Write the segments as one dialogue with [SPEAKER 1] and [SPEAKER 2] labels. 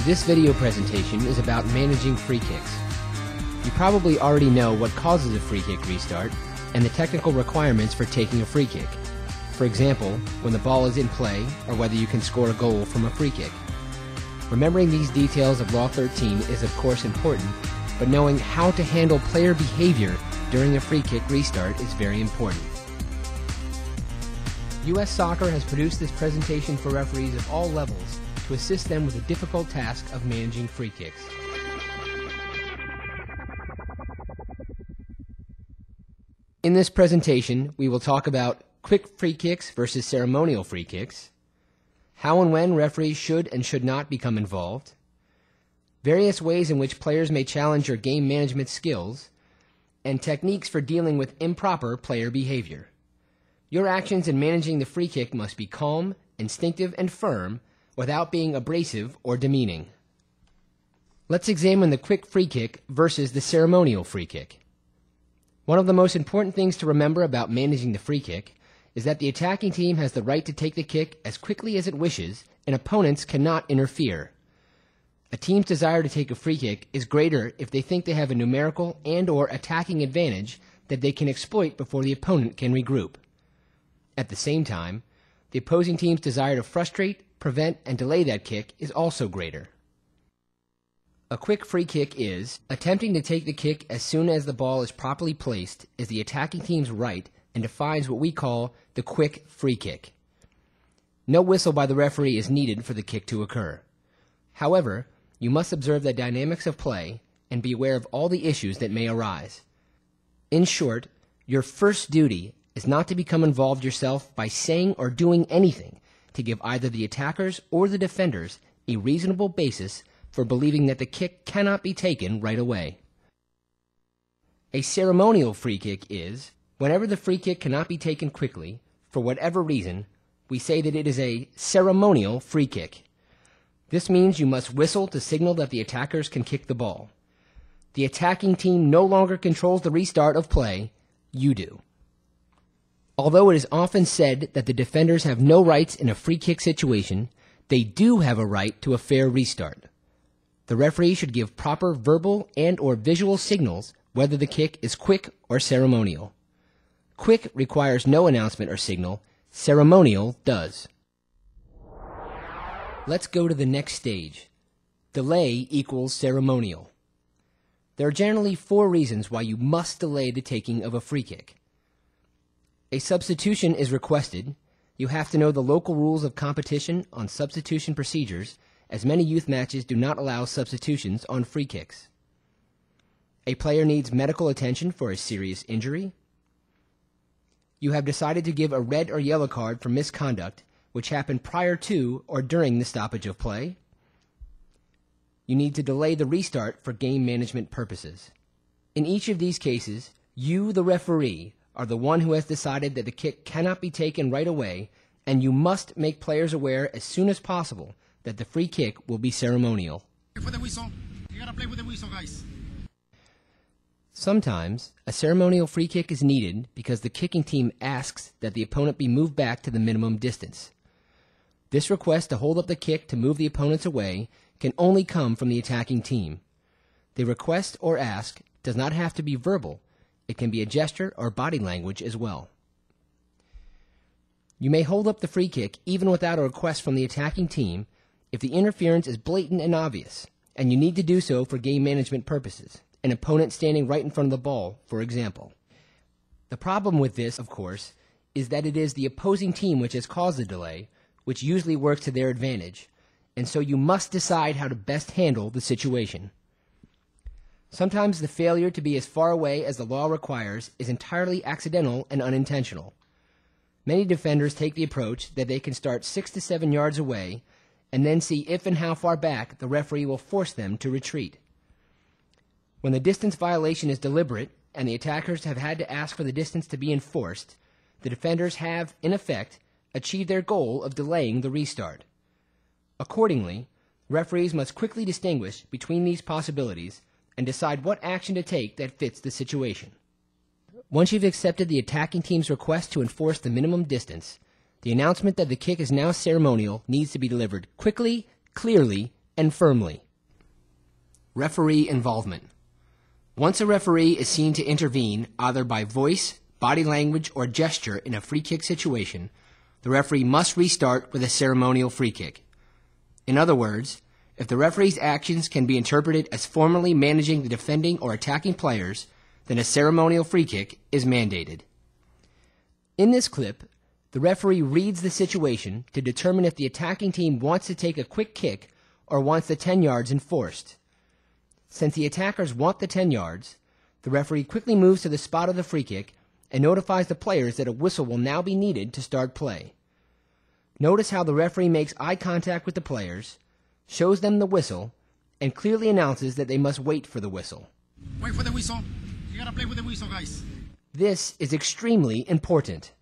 [SPEAKER 1] This video presentation is about managing free kicks. You probably already know what causes a free kick restart and the technical requirements for taking a free kick. For example, when the ball is in play or whether you can score a goal from a free kick. Remembering these details of Law 13 is of course important, but knowing how to handle player behavior during a free kick restart is very important. U.S. Soccer has produced this presentation for referees of all levels to assist them with the difficult task of managing free kicks. In this presentation, we will talk about quick free kicks versus ceremonial free kicks, how and when referees should and should not become involved, various ways in which players may challenge your game management skills, and techniques for dealing with improper player behavior. Your actions in managing the free kick must be calm, instinctive, and firm without being abrasive or demeaning. Let's examine the quick free kick versus the ceremonial free kick. One of the most important things to remember about managing the free kick is that the attacking team has the right to take the kick as quickly as it wishes, and opponents cannot interfere. A team's desire to take a free kick is greater if they think they have a numerical and/or attacking advantage that they can exploit before the opponent can regroup. At the same time, the opposing team's desire to frustrate, prevent, and delay that kick is also greater. A quick free kick is attempting to take the kick as soon as the ball is properly placed is the attacking team's right and defines what we call the quick free kick. No whistle by the referee is needed for the kick to occur. However, you must observe the dynamics of play and be aware of all the issues that may arise. In short, your first duty is not to become involved yourself by saying or doing anything to give either the attackers or the defenders a reasonable basis for believing that the kick cannot be taken right away. A ceremonial free kick is, whenever the free kick cannot be taken quickly, for whatever reason, we say that it is a ceremonial free kick. This means you must whistle to signal that the attackers can kick the ball. The attacking team no longer controls the restart of play, you do. Although it is often said that the defenders have no rights in a free kick situation, they do have a right to a fair restart. The referee should give proper verbal and/or visual signals whether the kick is quick or ceremonial. Quick requires no announcement or signal, ceremonial does. Let's go to the next stage. Delay equals ceremonial. There are generally 4 reasons why you must delay the taking of a free kick. A substitution is requested. You have to know the local rules of competition on substitution procedures, as many youth matches do not allow substitutions on free kicks. A player needs medical attention for a serious injury. You have decided to give a red or yellow card for misconduct, which happened prior to or during the stoppage of play. You need to delay the restart for game management purposes. In each of these cases, you, the referee, are the one who has decided that the kick cannot be taken right away, and you must make players aware as soon as possible that the free kick will be ceremonial. Sometimes, a ceremonial free kick is needed because the kicking team asks that the opponent be moved back to the minimum distance. This request to hold up the kick to move the opponents away can only come from the attacking team. The request or ask does not have to be verbal. It can be a gesture or body language as well. You may hold up the free kick even without a request from the attacking team if the interference is blatant and obvious, and you need to do so for game management purposes, an opponent standing right in front of the ball, for example. The problem with this, of course, is that it is the opposing team which has caused the delay, which usually works to their advantage, and so you must decide how to best handle the situation. Sometimes the failure to be as far away as the law requires is entirely accidental and unintentional. Many defenders take the approach that they can start 6 to 7 yards away and then see if and how far back the referee will force them to retreat. When the distance violation is deliberate and the attackers have had to ask for the distance to be enforced, the defenders have, in effect, achieved their goal of delaying the restart. Accordingly, referees must quickly distinguish between these possibilities and decide what action to take that fits the situation. Once you've accepted the attacking team's request to enforce the minimum distance, the announcement that the kick is now ceremonial needs to be delivered quickly, clearly, and firmly. Referee involvement. Once a referee is seen to intervene either by voice, body language, or gesture in a free kick situation, the referee must restart with a ceremonial free kick. In other words, if the referee's actions can be interpreted as formally managing the defending or attacking players, then a ceremonial free kick is mandated. In this clip, the referee reads the situation to determine if the attacking team wants to take a quick kick or wants the 10 yards enforced. Since the attackers want the 10 yards, the referee quickly moves to the spot of the free kick and notifies the players that a whistle will now be needed to start play. Notice how the referee makes eye contact with the players, shows them the whistle, and clearly announces that they must wait for the whistle.
[SPEAKER 2] Wait for the whistle. You gotta play with the whistle, guys.
[SPEAKER 1] This is extremely important.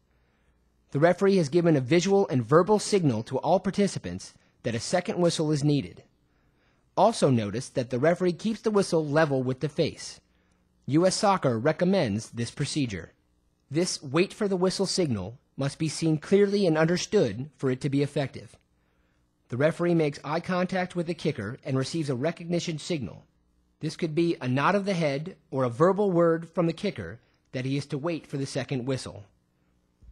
[SPEAKER 1] The referee has given a visual and verbal signal to all participants that a second whistle is needed. Also notice that the referee keeps the whistle level with the face. U.S. Soccer recommends this procedure. This wait for the whistle signal must be seen clearly and understood for it to be effective. The referee makes eye contact with the kicker and receives a recognition signal. This could be a nod of the head or a verbal word from the kicker that he is to wait for the second whistle.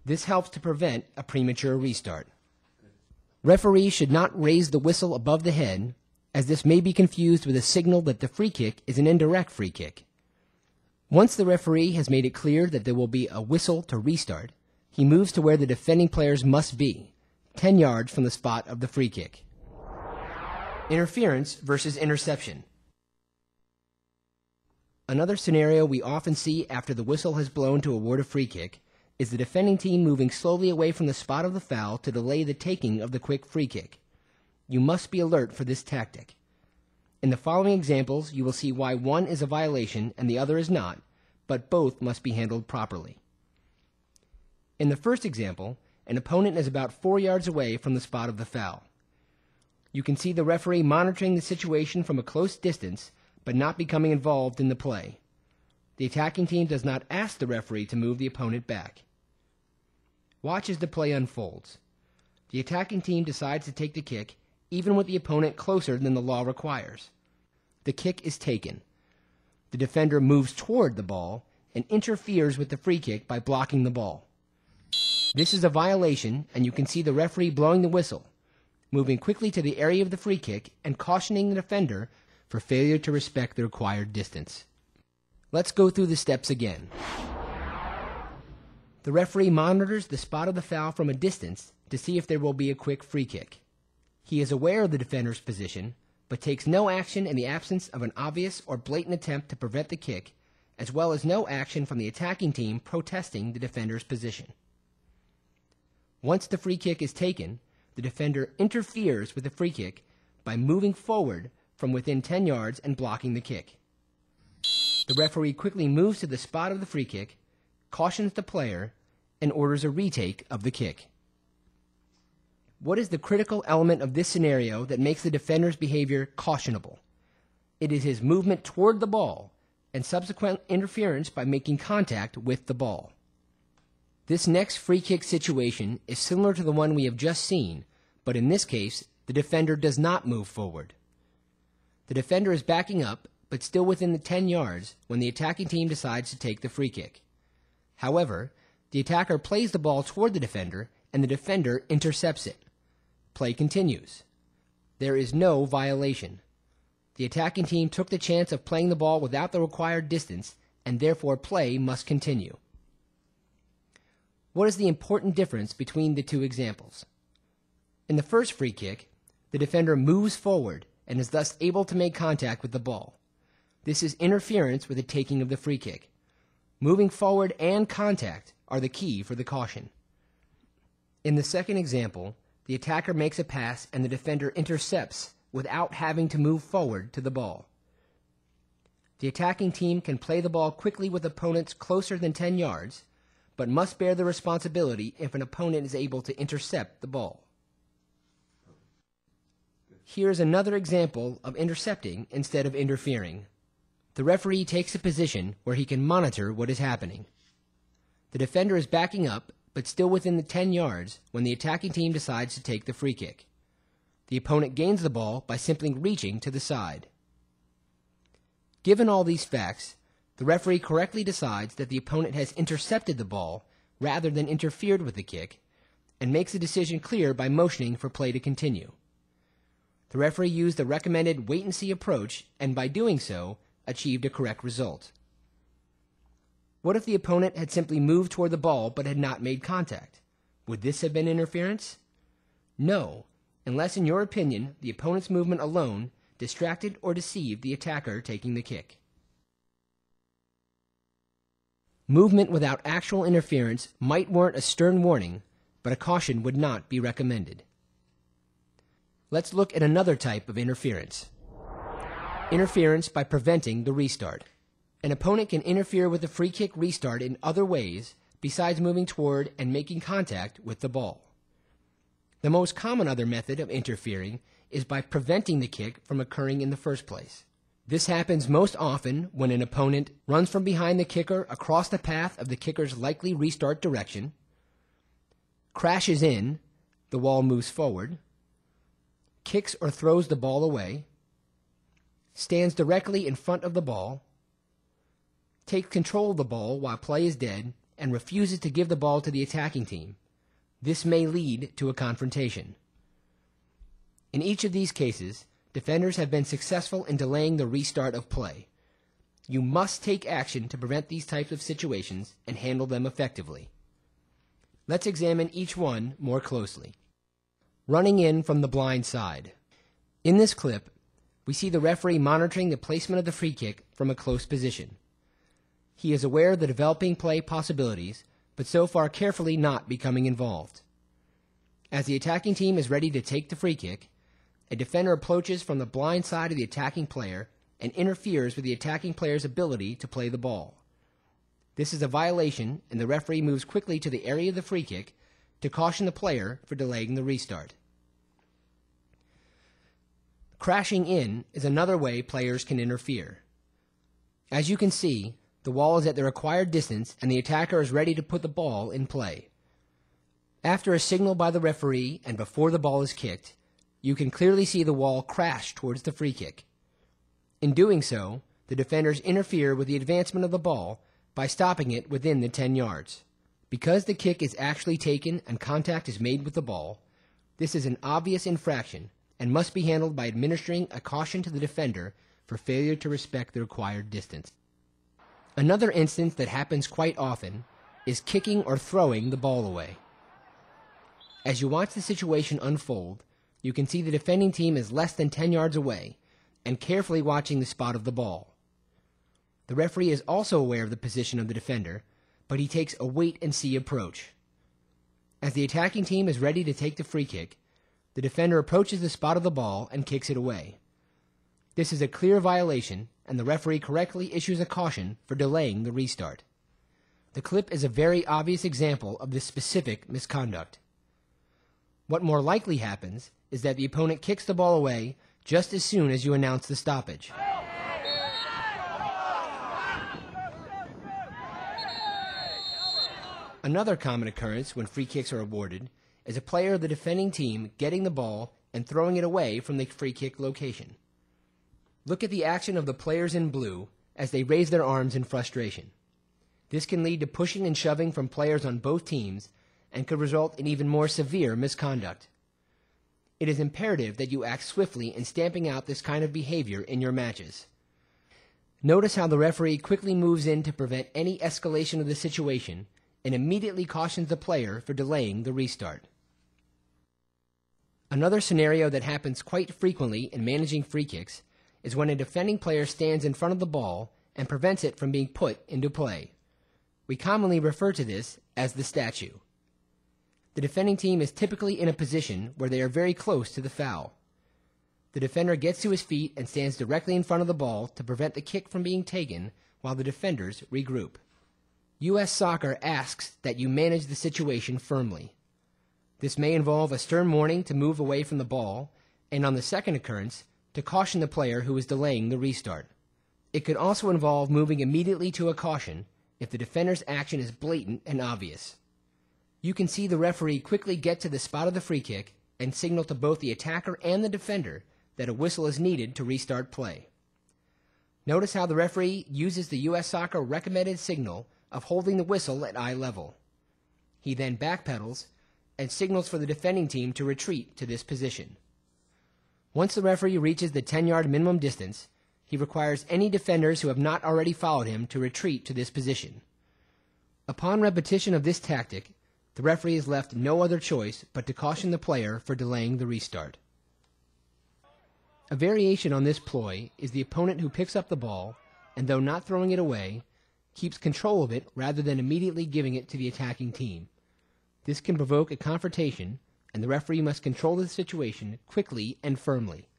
[SPEAKER 1] This helps to prevent a premature restart. Referees should not raise the whistle above the head, as this may be confused with a signal that the free kick is an indirect free kick. Once the referee has made it clear that there will be a whistle to restart, he moves to where the defending players must be, 10 yards from the spot of the free kick. Interference versus interception. Another scenario we often see after the whistle has blown to award a free kick is the defending team moving slowly away from the spot of the foul to delay the taking of the quick free kick. You must be alert for this tactic. In the following examples, you will see why one is a violation and the other is not, but both must be handled properly. In the first example, an opponent is about 4 yards away from the spot of the foul. You can see the referee monitoring the situation from a close distance, but not becoming involved in the play. The attacking team does not ask the referee to move the opponent back. Watch as the play unfolds. The attacking team decides to take the kick, even with the opponent closer than the law requires. The kick is taken. The defender moves toward the ball and interferes with the free kick by blocking the ball. This is a violation, and you can see the referee blowing the whistle, moving quickly to the area of the free kick and cautioning the defender for failure to respect the required distance. Let's go through the steps again. The referee monitors the spot of the foul from a distance to see if there will be a quick free kick. He is aware of the defender's position, but takes no action in the absence of an obvious or blatant attempt to prevent the kick, as well as no action from the attacking team protesting the defender's position. Once the free kick is taken, the defender interferes with the free kick by moving forward from within 10 yards and blocking the kick. The referee quickly moves to the spot of the free kick, cautions the player, and orders a retake of the kick. What is the critical element of this scenario that makes the defender's behavior cautionable? It is his movement toward the ball and subsequent interference by making contact with the ball. This next free kick situation is similar to the one we have just seen, but in this case, the defender does not move forward. The defender is backing up, but still within the 10 yards when the attacking team decides to take the free kick. However, the attacker plays the ball toward the defender, and the defender intercepts it. Play continues. There is no violation. The attacking team took the chance of playing the ball without the required distance, and therefore play must continue. What is the important difference between the two examples? In the first free kick, the defender moves forward and is thus able to make contact with the ball. This is interference with the taking of the free kick. Moving forward and contact are the key for the caution. In the second example, the attacker makes a pass and the defender intercepts without having to move forward to the ball. The attacking team can play the ball quickly with opponents closer than 10 yards, but must bear the responsibility if an opponent is able to intercept the ball. Here's another example of intercepting instead of interfering. The referee takes a position where he can monitor what is happening. The defender is backing up, but still within the 10 yards when the attacking team decides to take the free kick. the opponent gains the ball by simply reaching to the side. Given all these facts, the referee correctly decides that the opponent has intercepted the ball rather than interfered with the kick, and makes the decision clear by motioning for play to continue. The referee used the recommended wait-and-see approach, and by doing so, achieved a correct result. What if the opponent had simply moved toward the ball but had not made contact? Would this have been interference? No, unless in your opinion the opponent's movement alone distracted or deceived the attacker taking the kick. Movement without actual interference might warrant a stern warning, but a caution would not be recommended. Let's look at another type of interference. Interference by preventing the restart. An opponent can interfere with the free kick restart in other ways besides moving toward and making contact with the ball. The most common other method of interfering is by preventing the kick from occurring in the first place. This happens most often when an opponent runs from behind the kicker across the path of the kicker's likely restart direction, crashes in, the wall moves forward, kicks or throws the ball away, stands directly in front of the ball, takes control of the ball while play is dead, and refuses to give the ball to the attacking team. This may lead to a confrontation. In each of these cases, defenders have been successful in delaying the restart of play. You must take action to prevent these types of situations and handle them effectively. Let's examine each one more closely. Running in from the blind side. In this clip, we see the referee monitoring the placement of the free kick from a close position. He is aware of the developing play possibilities, but so far carefully not becoming involved. As the attacking team is ready to take the free kick, a defender approaches from the blind side of the attacking player and interferes with the attacking player's ability to play the ball. This is a violation, and the referee moves quickly to the area of the free kick to caution the player for delaying the restart. Crashing in is another way players can interfere. As you can see, the wall is at the required distance and the attacker is ready to put the ball in play. After a signal by the referee and before the ball is kicked, you can clearly see the wall crash towards the free kick. In doing so, the defenders interfere with the advancement of the ball by stopping it within the 10 yards. Because the kick is actually taken and contact is made with the ball, this is an obvious infraction and must be handled by administering a caution to the defender for failure to respect the required distance. Another instance that happens quite often is kicking or throwing the ball away. As you watch the situation unfold, you can see the defending team is less than 10 yards away and carefully watching the spot of the ball. The referee is also aware of the position of the defender, but he takes a wait-and-see approach. As the attacking team is ready to take the free kick, the defender approaches the spot of the ball and kicks it away. This is a clear violation, and the referee correctly issues a caution for delaying the restart. The clip is a very obvious example of this specific misconduct. What more likely happens is that the opponent kicks the ball away just as soon as you announce the stoppage. Another common occurrence when free kicks are awarded is a player of the defending team getting the ball and throwing it away from the free kick location. Look at the action of the players in blue as they raise their arms in frustration. This can lead to pushing and shoving from players on both teams and could result in even more severe misconduct. It is imperative that you act swiftly in stamping out this kind of behavior in your matches. Notice how the referee quickly moves in to prevent any escalation of the situation and immediately cautions the player for delaying the restart. Another scenario that happens quite frequently in managing free kicks is when a defending player stands in front of the ball and prevents it from being put into play. We commonly refer to this as the statue. The defending team is typically in a position where they are very close to the foul. The defender gets to his feet and stands directly in front of the ball to prevent the kick from being taken while the defenders regroup. U.S. Soccer asks that you manage the situation firmly. This may involve a stern warning to move away from the ball, and on the second occurrence, to caution the player who is delaying the restart. It could also involve moving immediately to a caution if the defender's action is blatant and obvious. You can see the referee quickly get to the spot of the free kick and signal to both the attacker and the defender that a whistle is needed to restart play. Notice how the referee uses the U.S. Soccer recommended signal of holding the whistle at eye level. He then backpedals and signals for the defending team to retreat to this position. Once the referee reaches the 10-yard minimum distance, he requires any defenders who have not already followed him to retreat to this position. Upon repetition of this tactic, the referee is left no other choice but to caution the player for delaying the restart. A variation on this ploy is the opponent who picks up the ball and, though not throwing it away, keeps control of it rather than immediately giving it to the attacking team. This can provoke a confrontation, and the referee must control the situation quickly and firmly.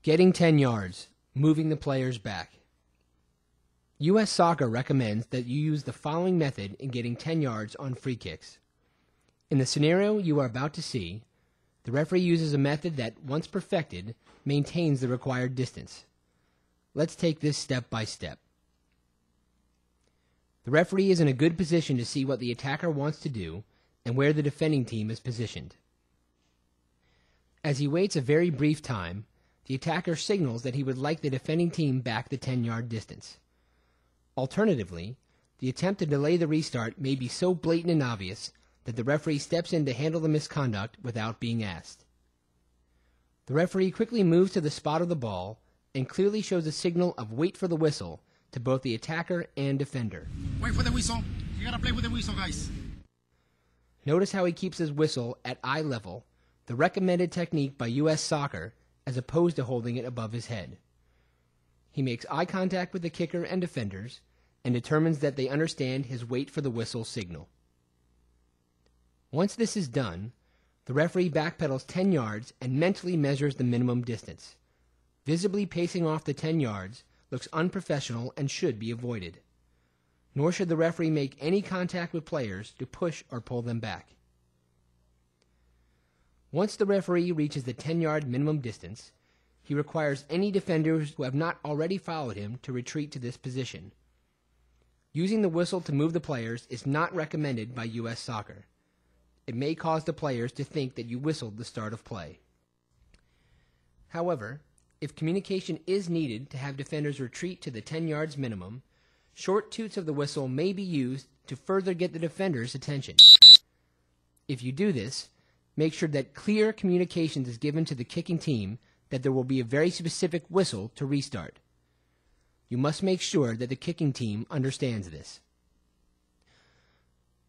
[SPEAKER 1] Getting 10 yards, moving the players back. U.S. Soccer recommends that you use the following method in getting 10 yards on free kicks. In the scenario you are about to see, the referee uses a method that, once perfected, maintains the required distance. Let's take this step by step. The referee is in a good position to see what the attacker wants to do and where the defending team is positioned. As he waits a very brief time, the attacker signals that he would like the defending team back the 10-yard distance. Alternatively, the attempt to delay the restart may be so blatant and obvious that the referee steps in to handle the misconduct without being asked. The referee quickly moves to the spot of the ball and clearly shows a signal of wait for the whistle to both the attacker and defender.
[SPEAKER 2] Wait for the whistle. You gotta play with the whistle, guys.
[SPEAKER 1] Notice how he keeps his whistle at eye level, the recommended technique by U.S. Soccer, as opposed to holding it above his head. He makes eye contact with the kicker and defenders and determines that they understand his wait for the whistle signal. Once this is done, the referee backpedals 10 yards and mentally measures the minimum distance. Visibly pacing off the 10 yards looks unprofessional and should be avoided. Nor should the referee make any contact with players to push or pull them back. Once the referee reaches the 10-yard minimum distance, he requires any defenders who have not already followed him to retreat to this position. Using the whistle to move the players is not recommended by U.S. Soccer. It may cause the players to think that you whistled the start of play. However, if communication is needed to have defenders retreat to the 10 yards minimum, short toots of the whistle may be used to further get the defender's attention. If you do this, make sure that clear communications is given to the kicking team that there will be a very specific whistle to restart. You must make sure that the kicking team understands this.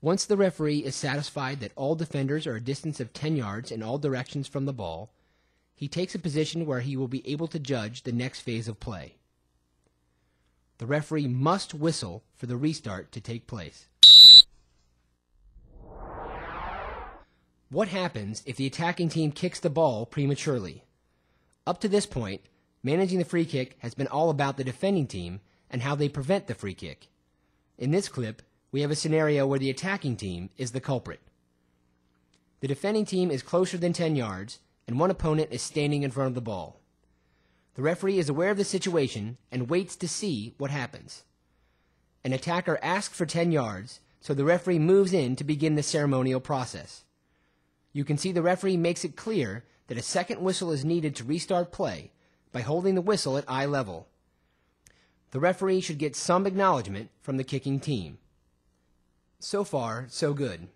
[SPEAKER 1] Once the referee is satisfied that all defenders are a distance of 10 yards in all directions from the ball, he takes a position where he will be able to judge the next phase of play. The referee must whistle for the restart to take place. What happens if the attacking team kicks the ball prematurely? Up to this point, managing the free kick has been all about the defending team and how they prevent the free kick. In this clip, we have a scenario where the attacking team is the culprit. The defending team is closer than 10 yards, and one opponent is standing in front of the ball. The referee is aware of the situation and waits to see what happens. An attacker asks for 10 yards, so the referee moves in to begin the ceremonial process. You can see the referee makes it clear that a second whistle is needed to restart play by holding the whistle at eye level. The referee should get some acknowledgement from the kicking team. So far, so good.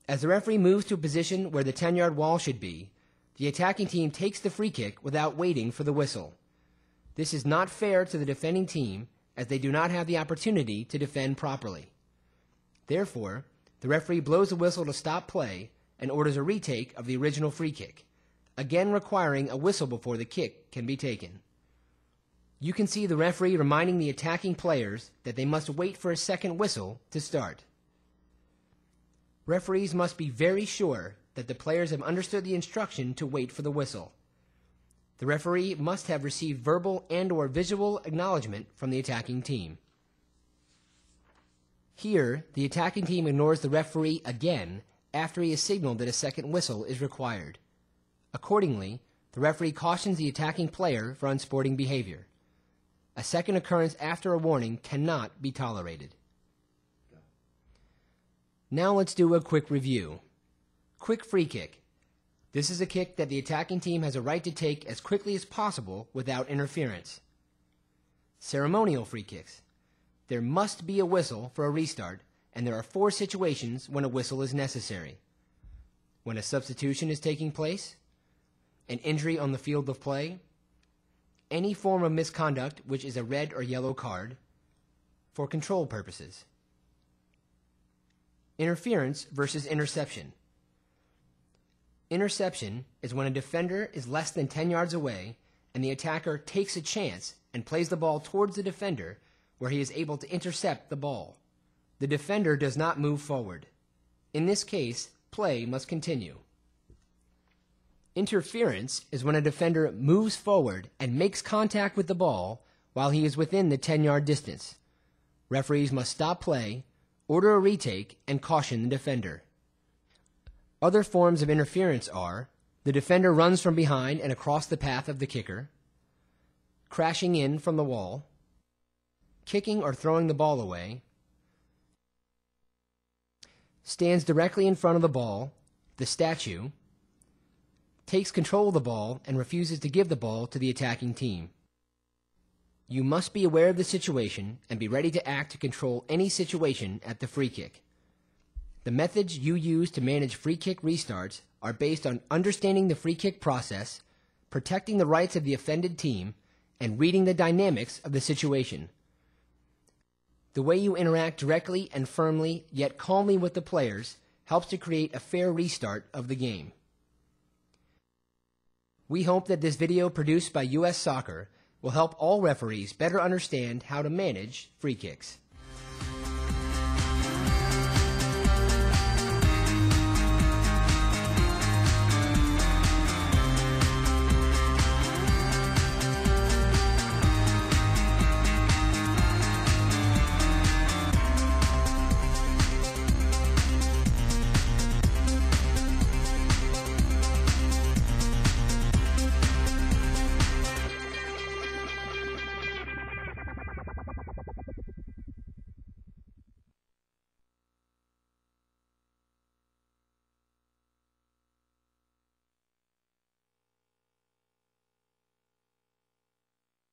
[SPEAKER 1] As the referee moves to a position where the 10-yard wall should be, the attacking team takes the free kick without waiting for the whistle. This is not fair to the defending team, as they do not have the opportunity to defend properly. Therefore, the referee blows the whistle to stop play and orders a retake of the original free kick, again requiring a whistle before the kick can be taken. You can see the referee reminding the attacking players that they must wait for a second whistle to start. Referees must be very sure that the players have understood the instruction to wait for the whistle. The referee must have received verbal and/or visual acknowledgement from the attacking team. Here, the attacking team ignores the referee again after he has signaled that a second whistle is required. Accordingly, the referee cautions the attacking player for unsporting behavior. A second occurrence after a warning cannot be tolerated. Now let's do a quick review. Quick free kick. This is a kick that the attacking team has a right to take as quickly as possible without interference. Ceremonial free kicks. There must be a whistle for a restart, and there are 4 situations when a whistle is necessary. When a substitution is taking place, an injury on the field of play, any form of misconduct which is a red or yellow card, for control purposes. Interference versus interception. Interception is when a defender is less than 10 yards away and the attacker takes a chance and plays the ball towards the defender where he is able to intercept the ball. The defender does not move forward. In this case, play must continue. Interference is when a defender moves forward and makes contact with the ball while he is within the 10-yard distance. Referees must stop play, order a retake, and caution the defender. Other forms of interference are the defender runs from behind and across the path of the kicker, crashing in from the wall, kicking or throwing the ball away, stands directly in front of the ball, the statue, takes control of the ball and refuses to give the ball to the attacking team. You must be aware of the situation and be ready to act to control any situation at the free kick. The methods you use to manage free kick restarts are based on understanding the free kick process, protecting the rights of the offended team, and reading the dynamics of the situation. The way you interact directly and firmly, yet calmly with the players helps to create a fair restart of the game. We hope that this video produced by US Soccer will help all referees better understand how to manage free kicks.